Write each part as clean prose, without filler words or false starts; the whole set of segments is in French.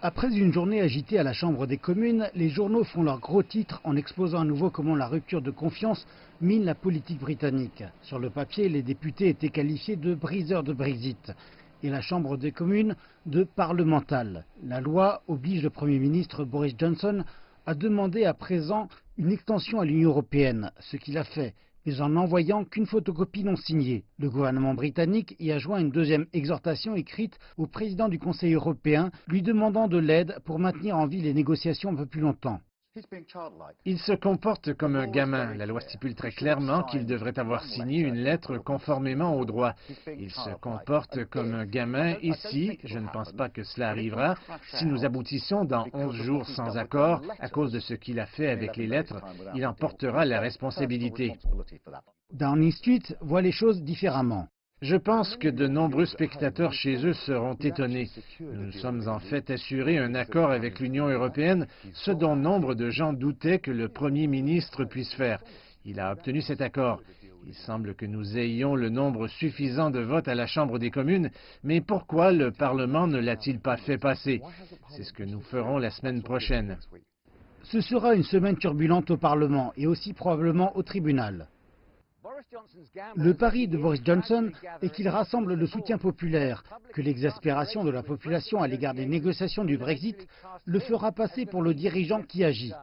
Après une journée agitée à la Chambre des communes, les journaux font leurs gros titres en exposant à nouveau comment la rupture de confiance mine la politique britannique. Sur le papier, les députés étaient qualifiés de briseurs de Brexit et la Chambre des communes de parlementale. La loi oblige le Premier ministre Boris Johnson à demander à présent une extension à l'Union européenne, ce qu'il a fait, mais en n'envoyant qu'une photocopie non signée. Le gouvernement britannique y a joint une deuxième exhortation écrite au président du Conseil européen, lui demandant de l'aide pour maintenir en vie les négociations un peu plus longtemps. Il se comporte comme un gamin. La loi stipule très clairement qu'il devrait avoir signé une lettre conformément au droit. Il se comporte comme un gamin ici. Je ne pense pas que cela arrivera. Si nous aboutissons dans 11 jours sans accord, à cause de ce qu'il a fait avec les lettres, il en portera la responsabilité. Downing Street voit les choses différemment. Je pense que de nombreux spectateurs chez eux seront étonnés. Nous sommes en fait assurés un accord avec l'Union européenne, ce dont nombre de gens doutaient que le Premier ministre puisse faire. Il a obtenu cet accord. Il semble que nous ayons le nombre suffisant de votes à la Chambre des communes, mais pourquoi le Parlement ne l'a-t-il pas fait passer? C'est ce que nous ferons la semaine prochaine. Ce sera une semaine turbulente au Parlement et aussi probablement au tribunal. Le pari de Boris Johnson est qu'il rassemble le soutien populaire, que l'exaspération de la population à l'égard des négociations du Brexit le fera passer pour le dirigeant qui agit.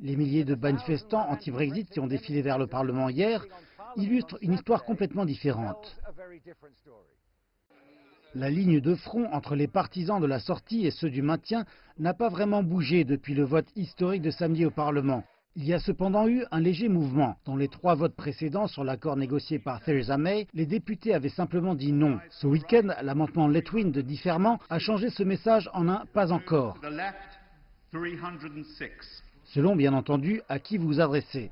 Les milliers de manifestants anti-Brexit qui ont défilé vers le Parlement hier illustrent une histoire complètement différente. La ligne de front entre les partisans de la sortie et ceux du maintien n'a pas vraiment bougé depuis le vote historique de samedi au Parlement. Il y a cependant eu un léger mouvement. Dans les 3 votes précédents sur l'accord négocié par Theresa May, les députés avaient simplement dit non. Ce week-end, l'amendement Letwin de Differment a changé ce message en un pas encore. Selon bien entendu à qui vous vous adressez.